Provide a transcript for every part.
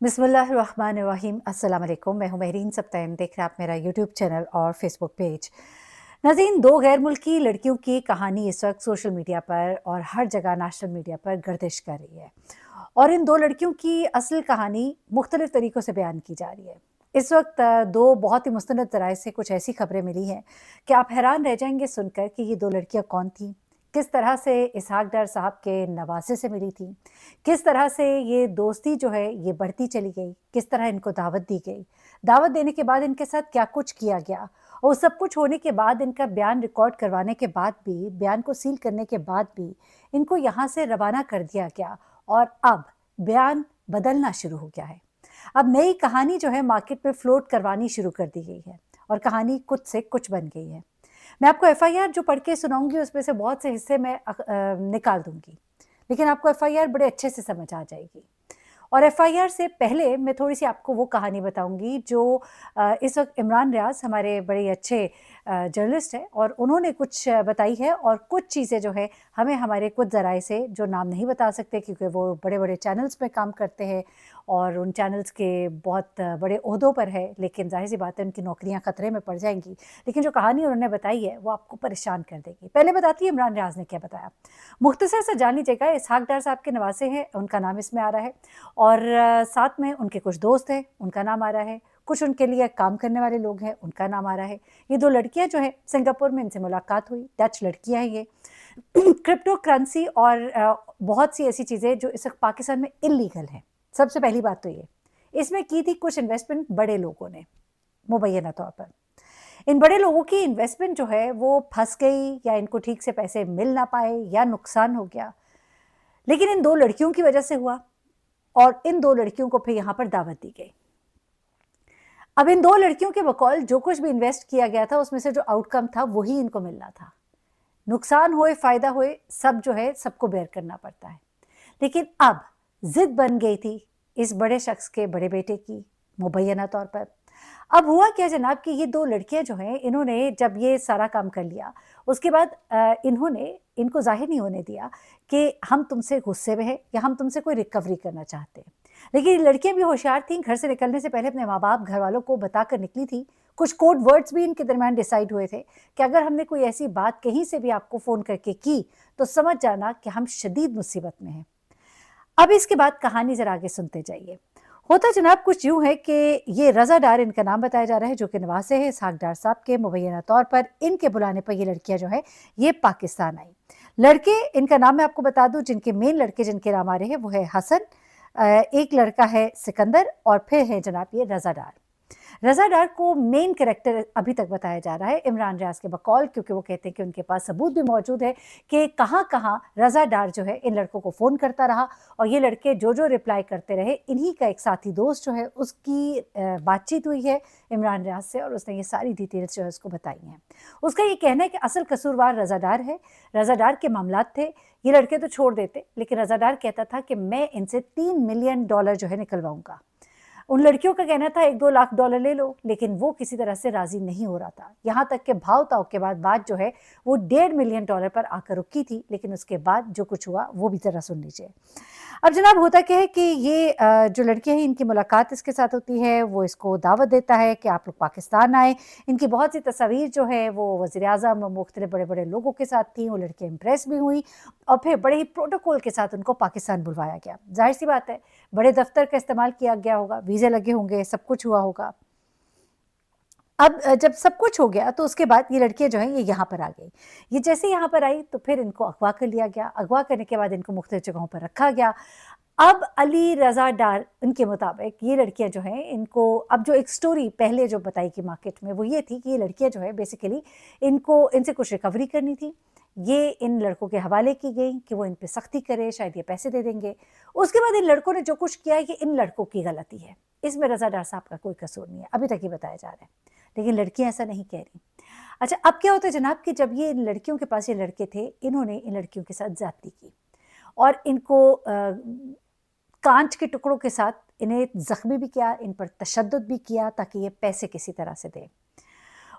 बिस्मिल्लाहिर्रहमानिर्रहीम। अस्सलाम वालेकुम। मैं हूं महरीन सबतैम। देख रहे हैं आप मेरा यूट्यूब चैनल और फेसबुक पेज। नाज़रीन, दो गैर मुल्की लड़कियों की कहानी इस वक्त सोशल मीडिया पर और हर जगह नेशनल मीडिया पर गर्दिश कर रही है, और इन दो लड़कियों की असल कहानी मुख्तलिफ तरीक़ों से बयान की जा रही है। इस वक्त दो बहुत ही मुस्तनद ज़राए से कुछ ऐसी खबरें मिली हैं कि आप हैरान रह जाएंगे सुनकर कि ये दो लड़कियां कौन थीं, किस तरह से इसहाक डार साहब के नवासे से मिली थी, किस तरह से ये दोस्ती जो है ये बढ़ती चली गई, किस तरह इनको दावत दी गई, दावत देने के बाद इनके साथ क्या कुछ किया गया, और सब कुछ होने के बाद इनका बयान रिकॉर्ड करवाने के बाद भी, बयान को सील करने के बाद भी इनको यहाँ से रवाना कर दिया गया, और अब बयान बदलना शुरू हो गया है। अब नई कहानी जो है मार्केट में फ्लोट करवानी शुरू कर दी गई है, और कहानी कुछ से कुछ बन गई है। मैं आपको एफआईआर जो पढ़ के सुनाऊंगी उसमें से बहुत से हिस्से मैं निकाल दूंगी, लेकिन आपको एफआईआर बड़े अच्छे से समझ आ जाएगी। और एफआईआर से पहले मैं थोड़ी सी आपको वो कहानी बताऊंगी जो इस वक्त इमरान रियाज हमारे बड़े अच्छे जर्नलिस्ट हैं, और उन्होंने कुछ बताई है, और कुछ चीज़ें जो है हमें हमारे कुछ ज़राए से, जो नाम नहीं बता सकते क्योंकि वो बड़े बड़े चैनल्स में काम करते हैं और उन चैनल्स के बहुत बड़े ओहदों पर है, लेकिन जाहिर सी बात है उनकी नौकरियां खतरे में पड़ जाएंगी। लेकिन जो कहानी उन्होंने बताई है वो आपको परेशान कर देगी। पहले बताती है इमरान रियाज ने क्या बताया। मुख्तसर से जान लीजिएगा। इसहाक डार साहब के नवासे हैं, उनका नाम इसमें आ रहा है, और साथ में उनके कुछ दोस्त हैं, उनका नाम आ रहा है, कुछ उनके लिए काम करने वाले लोग हैं, उनका नाम आ रहा है। ये दो लड़कियां जो है सिंगापुर में इनसे मुलाकात हुई, डच लड़कियां हैं ये। क्रिप्टो करेंसी और बहुत सी ऐसी चीज़ें जो इस वक्त पाकिस्तान में इलीगल है। सबसे पहली बात तो ये, इसमें की थी कुछ इन्वेस्टमेंट बड़े लोगों ने मुबैना तौर पर। इन बड़े लोगों की इन्वेस्टमेंट जो है वो फंस गई, या इनको ठीक से पैसे मिल ना पाए, या नुकसान हो गया, लेकिन इन दो लड़कियों की वजह से हुआ, और इन दो लड़कियों को फिर यहां पर दावत दी गई। अब इन दो लड़कियों के बकौल जो कुछ भी इन्वेस्ट किया गया था उसमें से जो आउटकम था वही इनको मिलना था। नुकसान हुए फायदा हुए सब जो है सबको बेयर करना पड़ता है। लेकिन अब जिद बन गई थी इस बड़े शख्स के बड़े बेटे की मुबैना तौर पर। अब हुआ क्या जनाब कि ये दो लड़कियां जो हैं, इन्होंने जब ये सारा काम कर लिया उसके बाद इन्होंने इनको जाहिर नहीं होने दिया कि हम तुमसे गुस्से में हैं या हम तुमसे कोई रिकवरी करना चाहते हैं। लेकिन ये लड़कियां भी होशियार थीं, घर से निकलने से पहले अपने माँ बाप घर वालों को बताकर निकली थी। कुछ कोड वर्ड्स भी इनके दरमियान डिसाइड हुए थे कि अगर हमने कोई ऐसी बात कहीं से भी आपको फ़ोन करके की तो समझ जाना कि हम शदीद मुसीबत में हैं। अब इसके बाद कहानी जरा आगे सुनते जाइए। होता जनाब कुछ यूं है कि ये रज़ा डार इनका नाम बताया जा रहा है, जो कि नवासे है इसहाक डार साहब के। मुबैना तौर पर इनके बुलाने पर ये लड़कियां जो है ये पाकिस्तान आई। लड़के इनका नाम मैं आपको बता दूं, जिनके मेन लड़के जिनके नाम आ रहे हैं वो है हसन, एक लड़का है सिकंदर, और फिर है जनाब ये रज़ा डार। रज़ा डार को मेन कैरेक्टर अभी तक बताया जा रहा है इमरान रियाज के बकौल, क्योंकि वो कहते हैं कि उनके पास सबूत भी मौजूद है कि कहाँ कहाँ रज़ा डार जो है इन लड़कों को फ़ोन करता रहा, और ये लड़के जो जो रिप्लाई करते रहे, इन्हीं का एक साथी दोस्त जो है उसकी बातचीत हुई है इमरान रियाज से, और उसने ये सारी डिटेल्स जो है उसको बताई हैं। उसका ये कहना है कि असल कसूरवार रज़ा डार है, रज़ा डार के मामलात थे, ये लड़के तो छोड़ देते, लेकिन रज़ा डार कहता था कि मैं इनसे $3 मिलियन जो है निकलवाऊंगा। उन लड़कियों का कहना था $1-2 लाख ले लो, लेकिन वो किसी तरह से राजी नहीं हो रहा था। यहाँ तक कि भाव ताव के बाद बात जो है वो $1.5 मिलियन पर आकर रुकी थी, लेकिन उसके बाद जो कुछ हुआ वो भी जरा सुन लीजिए। अब जनाब होता क्या है कि ये जो लड़कियां हैं इनकी मुलाकात इसके साथ होती है, वो इसको दावत देता है कि आप लोग पाकिस्तान आए। इनकी बहुत सी तस्वीर जो है वो वज़ीर आज़म मुख्तलिफ बड़े बड़े लोगों के साथ थी, वो लड़कियाँ इम्प्रेस भी हुई, और फिर बड़े ही प्रोटोकॉल के साथ उनको पाकिस्तान बुलवाया गया। जाहिर सी बात है बड़े दफ्तर का इस्तेमाल किया गया होगा, वीज़े लगे होंगे, सब कुछ हुआ होगा। अब जब सब कुछ हो गया तो उसके बाद ये लड़कियां जो हैं ये यहाँ पर आ गई। ये जैसे यहाँ पर आई तो फिर इनको अगवा कर लिया गया। अगवा करने के बाद इनको मुख्तलिफ जगहों पर रखा गया। अब अली रज़ा डार इनके मुताबिक ये लड़कियां जो हैं इनको, अब जो एक स्टोरी पहले जो बताई कि मार्केट में, वो ये थी कि ये लड़कियां जो है बेसिकली इनको इनसे कुछ रिकवरी करनी थी। ये इन लड़कों के हवाले की गई कि वो इन पे सख्ती करे, शायद ये पैसे दे देंगे। उसके बाद इन लड़कों ने जो कुछ किया ये इन लड़कों की गलती है, इसमें रज़ा डार साहब का कोई कसूर नहीं है, अभी तक ये बताया जा रहा है, लेकिन लड़कियां ऐसा नहीं कह रही। अच्छा, अब क्या होता है जनाब कि जब ये इन लड़कियों के पास ये लड़के थे, इन्होंने इन लड़कियों के साथ ज्यादती की और इनको कांच के टुकड़ों के साथ इन्हें जख्मी भी किया, इन पर तशद्दुद भी किया ताकि ये पैसे किसी तरह से दें।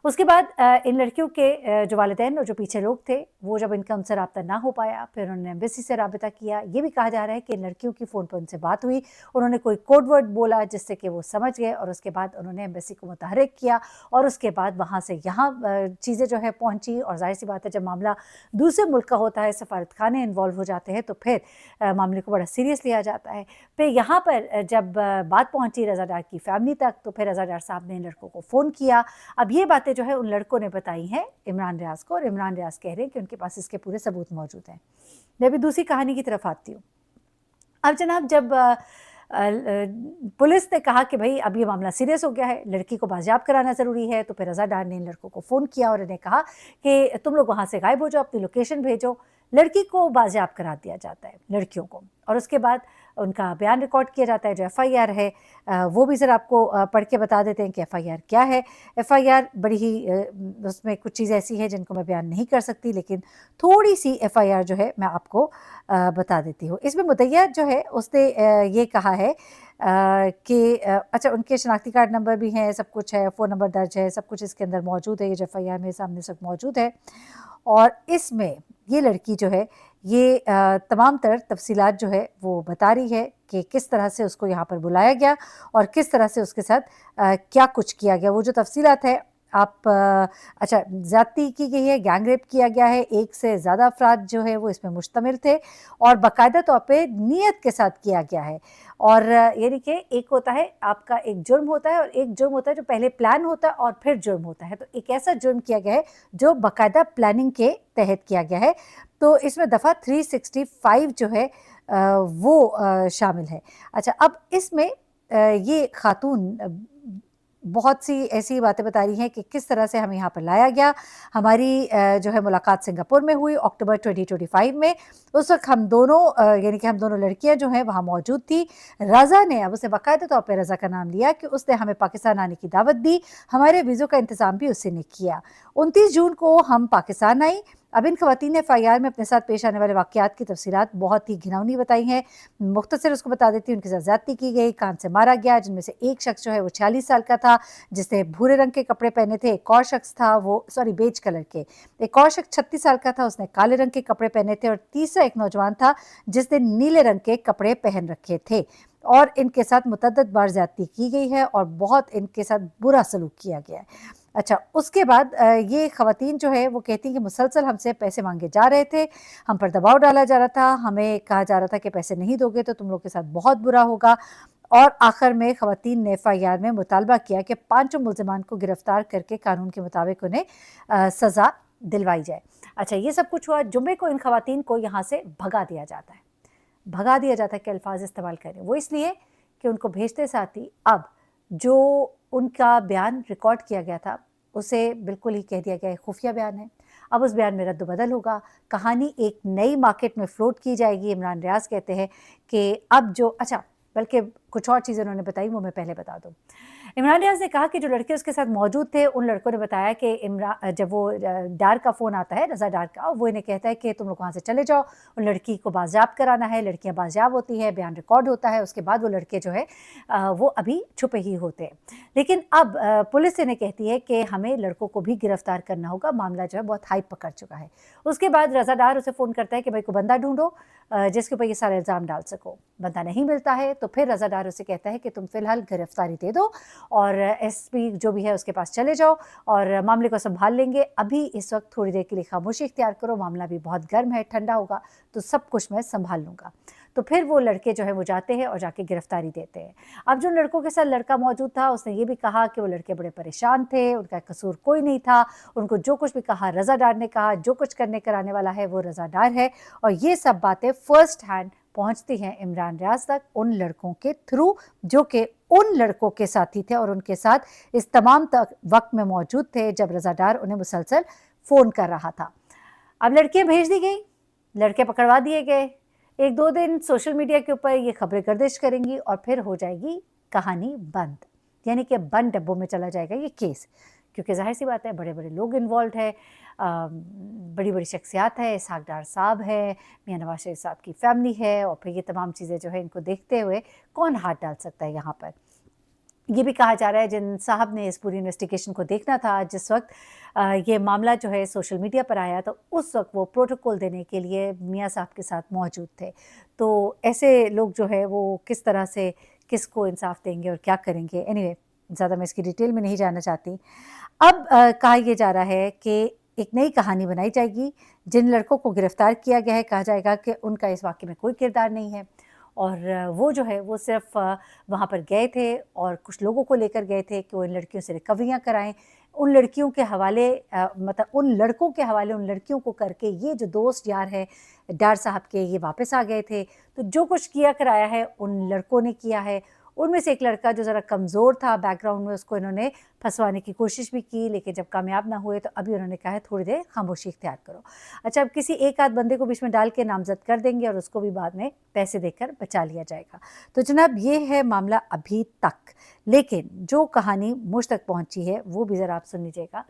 उसके बाद इन लड़कियों के जो वालिदैन और जो पीछे लोग थे, वो जब इनका उनसे राब्ता ना हो पाया, फिर उन्होंने एम्बेसी से राब्ता किया। ये भी कहा जा रहा है कि इन लड़कियों की फ़ोन पर उनसे बात हुई, उन्होंने कोई कोड वर्ड बोला जिससे कि वो समझ गए, और उसके बाद उन्होंने एम्बेसी को मुतहर्रिक किया, और उसके बाद वहाँ से यहाँ चीज़ें जो है पहुँची। और ज़ाहिर सी बात है, जब मामला दूसरे मुल्क का होता है, सफारत खाने इन्वॉल्व हो जाते हैं, तो फिर मामले को बड़ा सीरियस लिया जाता है। फिर यहाँ पर जब बात पहुँची रज़ा डार की फैमिली तक, तो फिर रज़ा डार साहब ने इन लड़कों को फ़ोन किया। अब ये बातें जो है उन लड़कों ने बताई हैं इमरान रियाज़ को, और इमरान रियाज़ कह रहे हैं कि उनके पास इसके पूरे सबूत मौजूद हैं। मैं अभी दूसरी कहानी की तरफ आती हूँ। अब जनाब, जब पुलिस ने कहा कि भाई अब ये मामला सीरियस हो गया है, लड़की को बाजियाब कराना ज़रूरी है, तो फिर रज़ा डार ने इन लड़कों को फ़ोन किया और इन्हें कहा कि तुम लोग वहाँ से गायब हो जाओ, अपनी लोकेशन भेजो। लड़की को बाजियाब करा दिया जाता है, लड़कियों को, और उसके बाद उनका बयान रिकॉर्ड किया जाता है। जो एफ़आईआर है वो भी ज़रा आपको पढ़ के बता देते हैं कि एफ़आईआर क्या है। एफ़आईआर बड़ी ही उसमें कुछ चीज़ ऐसी है जिनको मैं बयान नहीं कर सकती, लेकिन थोड़ी सी एफ़आईआर जो है मैं आपको बता देती हूँ। इसमें मुद्दइया जो है उसने ये कहा है कि अच्छा, उनके शनाख्ती कार्ड नंबर भी हैं, सब कुछ है, फ़ोन नंबर दर्ज है, सब कुछ इसके अंदर मौजूद है। ये जो एफ़आईआर मेरे सामने सब मौजूद है, और इसमें ये लड़की जो है ये तमाम तर तफसीलात जो है वो बता रही है कि किस तरह से उसको यहाँ पर बुलाया गया और किस तरह से उसके साथ क्या कुछ किया गया। वो जो तफसीलात है आप अच्छा, ज़्यादती की गई है, गैंग रेप किया गया है, एक से ज़्यादा अफराद जो है वो इसमें मुश्तमिल थे, और बाकायदा तौर पे नीयत के साथ किया गया है। और यानी कि एक होता है आपका, एक जुर्म होता है, और एक जुर्म होता है जो पहले प्लान होता है और फिर जुर्म होता है। तो एक ऐसा जुर्म किया गया है जो बाकायदा प्लानिंग के तहत किया गया है। तो इसमें दफ़ा 365 जो है वो शामिल है। अच्छा, अब इसमें ये खातून बहुत सी ऐसी बातें बता रही हैं कि किस तरह से हमें यहाँ पर लाया गया। हमारी जो है मुलाकात सिंगापुर में हुई अक्टूबर 2025 में। उस वक़्त हम दोनों यानी कि हम दोनों लड़कियाँ जो हैं वहाँ मौजूद थी। रज़ा ने, अब उसे बाकायदा तौर पे रज़ा का नाम लिया, कि उसने हमें पाकिस्तान आने की दावत दी, हमारे वीज़ों का इंतज़ाम भी उसी ने किया। 29 जून को हम पाकिस्तान आई। अब इन ख़वातीन ने एफ़आईआर में अपने साथ पेश आने वाले वाक़यात की तफ़सीलात बहुत ही घिनौनी बताई हैं। मुख्तसर उसको बता देती हूँ। उनके साथ ज़्यादती की गई, कान से मारा गया, जिनमें से एक शख्स जो है वो 46 साल का था, जिसने भूरे रंग के कपड़े पहने थे। एक और शख्स था, वो बेज कलर के। एक और शख्स 36 साल का था, उसने काले रंग के कपड़े पहने थे, और तीसरा एक नौजवान था जिसने नीले रंग के कपड़े पहन रखे थे, और इनके साथ मुतअद्दिद बार ज़्यादती की गई है और बहुत इनके साथ बुरा सलूक किया गया है। अच्छा, उसके बाद ये ख़वातीन जो है वो कहती हैं कि मुसलसल हमसे पैसे मांगे जा रहे थे, हम पर दबाव डाला जा रहा था, हमें कहा जा रहा था कि पैसे नहीं दोगे तो तुम लोग के साथ बहुत बुरा होगा। और आखिर में ख़वातीन ने एफ़आईआर में मुतालबा किया कि पांचों मुल्ज़िमान को गिरफ्तार करके कानून के मुताबिक उन्हें सज़ा दिलवाई जाए। अच्छा, ये सब कुछ हुआ। जुम्मे को इन ख़वातीन को यहाँ से भगा दिया जाता है। भगा दिया जाता है के अल्फाज इस्तेमाल करें, वो इसलिए कि उनको भेजते साथ ही अब जो उनका बयान रिकॉर्ड किया गया था उसे बिल्कुल ही कह दिया गया है खुफिया बयान है। अब उस बयान में रद्द-बदल होगा, कहानी एक नई मार्केट में फ्लोट की जाएगी। इमरान रियाज़ कहते हैं कि अब जो, अच्छा, बल्कि कुछ और चीज़ें उन्होंने बताई, वो मैं पहले बता दूँ। इमरान रियाज़ ने कहा कि जो लड़के उसके साथ मौजूद थे, उन लड़कों ने बताया कि जब वो डार का फ़ोन आता है, रज़ा डार का, वो इन्हें कहता है कि तुम लोग वहाँ से चले जाओ, उन लड़की को बाजियाब कराना है। लड़कियाँ बाजियाब होती है, बयान रिकॉर्ड होता है, उसके बाद वो लड़के जो है वो अभी छुपे ही होते हैं। लेकिन अब पुलिस इन्हें कहती है कि हमें लड़कों को भी गिरफ्तार करना होगा, मामला जो है बहुत हाइप पकड़ चुका है। उसके बाद रज़ा डार उसे फ़ोन करता है कि भाई को बंदा ढूंढो जिसके ऊपर ये सारा इल्ज़ाम डाल सको। बंदा नहीं मिलता है, तो फिर रज़ा डार उसे कहता है कि तुम फ़िलहाल गिरफ्तारी दे दो और एसपी जो भी है उसके पास चले जाओ और मामले को संभाल लेंगे। अभी इस वक्त थोड़ी देर के लिए खामोशी इख्तियार करो, मामला भी बहुत गर्म है, ठंडा होगा तो सब कुछ मैं संभाल लूँगा। तो फिर वो लड़के जो है वो जाते हैं और जाके गिरफ्तारी देते हैं। अब जो लड़कों के साथ लड़का मौजूद था उसने ये भी कहा कि वो लड़के बड़े परेशान थे, उनका कसूर कोई नहीं था, उनको जो कुछ भी कहा रज़ा डार ने कहा, जो कुछ करने कराने वाला है वो रज़ा डार है। और ये सब बातें फर्स्ट हैंड पहुंचती हैं इमरान रियाज़ तक उन लड़कों के थ्रू जो कि उन लड़कों के साथी थे और उनके साथ इस तमाम तक वक्त में मौजूद थे जब रज़ा डार उन्हें मुसलसल फ़ोन कर रहा था। अब लड़कियां भेज दी गई, लड़के पकड़वा दिए गए। एक दो दिन सोशल मीडिया के ऊपर ये खबरें गर्दिश करेंगी और फिर हो जाएगी कहानी बंद, यानी कि बंद डब्बों में चला जाएगा ये केस, क्योंकि जाहिर सी बात है बड़े बड़े लोग इन्वॉल्व है, बड़ी बड़ी शख्सियात है, इसहाक डार साहब है, मियां नवाज शरीफ साहब की फैमिली है, और फिर ये तमाम चीज़ें जो है इनको देखते हुए कौन हाथ डाल सकता है यहाँ पर। ये भी कहा जा रहा है जिन साहब ने इस पूरी इन्वेस्टिगेशन को देखना था, जिस वक़्त ये मामला जो है सोशल मीडिया पर आया, तो उस वक़्त वो प्रोटोकॉल देने के लिए मियाँ साहब के साथ मौजूद थे। तो ऐसे लोग जो है वो किस तरह से किसको इंसाफ़ देंगे और क्या करेंगे? एनीवे, ज़्यादा मैं इसकी डिटेल में नहीं जानना चाहती। अब कहा ये जा रहा है कि एक नई कहानी बनाई जाएगी। जिन लड़कों को गिरफ्तार किया गया है, कहा जाएगा कि उनका इस वाक़ये में कोई किरदार नहीं है और वो जो है वो सिर्फ़ वहाँ पर गए थे और कुछ लोगों को लेकर गए थे कि वो इन लड़कियों से रिकवरियाँ कराएँ। उन लड़कियों के हवाले मतलब उन लड़कों के हवाले उन लड़कियों को करके ये जो दोस्त यार हैं डार साहब के, ये वापस आ गए थे। तो जो कुछ किया कराया है उन लड़कों ने किया है। उनमें से एक लड़का जो ज़रा कमज़ोर था बैकग्राउंड में, उसको इन्होंने फँसवाने की कोशिश भी की, लेकिन जब कामयाब ना हुए तो अभी उन्होंने कहा है थोड़ी देर खामोशी इख्तियार करो। अच्छा, अब किसी एक आध बंदे को बीच में डाल के नामज़द कर देंगे और उसको भी बाद में पैसे देकर बचा लिया जाएगा। तो जनाब ये है मामला अभी तक, लेकिन जो कहानी मुझ तक पहुँची है वो भी ज़रा आप सुन लीजिएगा।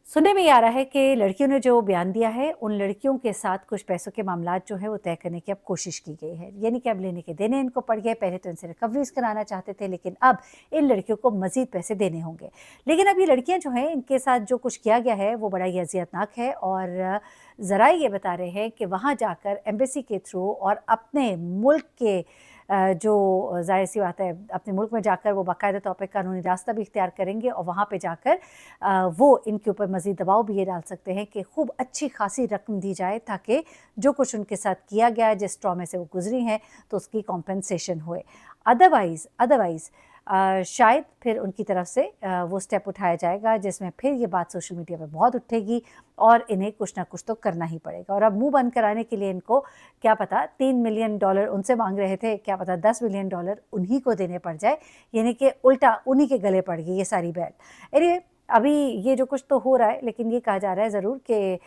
सुनने में ये आ रहा है कि लड़कियों ने जो बयान दिया है, उन लड़कियों के साथ कुछ पैसों के मामलात जो है वो तय करने की अब कोशिश की गई है। यानी कि अब लेने के देने इनको पड़ गए। पहले तो इनसे रिकवरीज़ कराना चाहते थे, लेकिन अब इन लड़कियों को मज़ीद पैसे देने होंगे। लेकिन अब ये लड़कियाँ जो हैं, इनके साथ जो कुछ किया गया है वो बड़ा ही अज़ियतनाक है और ज़राए ये बता रहे हैं कि वहाँ जाकर एम्बेसी के थ्रू और अपने मुल्क के जो ज़ाहिर-सी बात है, अपने मुल्क में जाकर वो बाकायदा तौर पे कानूनी रास्ता भी इख्तियार करेंगे और वहाँ पे जाकर वो इनके ऊपर मज़ीद दबाव भी ये डाल सकते हैं कि खूब अच्छी खासी रकम दी जाए ताकि जो कुछ उनके साथ किया गया है, जिस ट्रॉमे से वो गुज़री हैं, तो उसकी कॉम्पेंसेशन होए। अदरवाइज़ शायद फिर उनकी तरफ से वो स्टेप उठाया जाएगा जिसमें फिर ये बात सोशल मीडिया पे बहुत उठेगी और इन्हें कुछ ना कुछ तो करना ही पड़ेगा। और अब मुँह बंद कराने के लिए इनको क्या पता $3 मिलियन उनसे माँग रहे थे, क्या पता $10 मिलियन उन्हीं को देने पड़ जाए, यानी कि उल्टा उन्हीं के गले पड़ गई ये सारी बैल। एनीवे, अभी ये जो कुछ तो हो रहा है, लेकिन ये कहा जा रहा है ज़रूर कि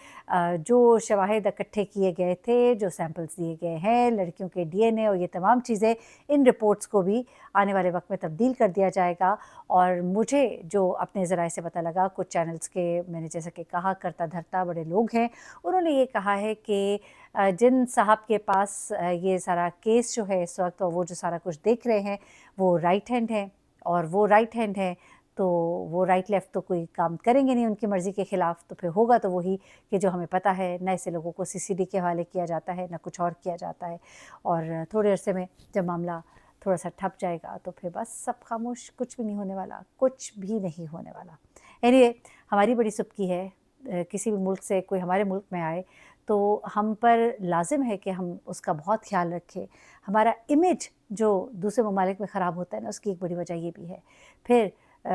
जो शवाहिद इकट्ठे किए गए थे, जो सैंपल्स दिए गए हैं, लड़कियों के डीएनए और ये तमाम चीज़ें, इन रिपोर्ट्स को भी आने वाले वक्त में तब्दील कर दिया जाएगा। और मुझे जो अपने ज़राए से पता लगा, कुछ चैनल्स के, मैंने जैसा कि कहा, करता धरता बड़े लोग हैं, उन्होंने ये कहा है कि जिन साहब के पास ये सारा केस जो है इस वक्त, और वो जो सारा कुछ देख रहे हैं, वो राइट हैंड हैं और वो राइट हैंड है तो वो राइट लेफ़्ट तो कोई काम करेंगे नहीं उनकी मर्ज़ी के ख़िलाफ़। तो फिर होगा तो वही कि जो हमें पता है, ना ऐसे लोगों को सीसीडी के हवाले किया जाता है, ना कुछ और किया जाता है। और थोड़े अरसे में जब मामला थोड़ा-सा ठप जाएगा तो फिर बस सब खामोश, कुछ भी नहीं होने वाला, कुछ भी नहीं होने वाला। एनीवे, हमारी बड़ी सुबकी है, किसी भी मुल्क से कोई हमारे मुल्क में आए तो हम पर लाज़िम है कि हम उसका बहुत ख़्याल रखें। हमारा इमेज जो दूसरे ममालिक में ख़राब होता है ना, उसकी एक बड़ी वजह ये भी है। फिर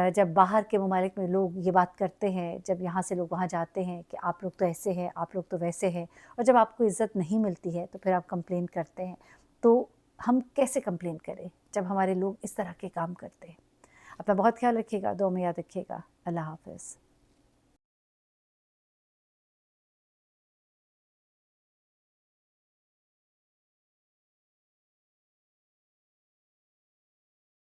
जब बाहर के ममालिक में लोग ये बात करते हैं, जब यहाँ से लोग वहाँ जाते हैं कि आप लोग तो ऐसे हैं, आप लोग तो वैसे हैं, और जब आपको इज़्ज़त नहीं मिलती है तो फिर आप कंप्लेन करते हैं। तो हम कैसे कंप्लेन करें जब हमारे लोग इस तरह के काम करते हैं? अपना बहुत ख़्याल रखिएगा, दुआ में याद रखिएगा। अल्लाह हाफ़िज़।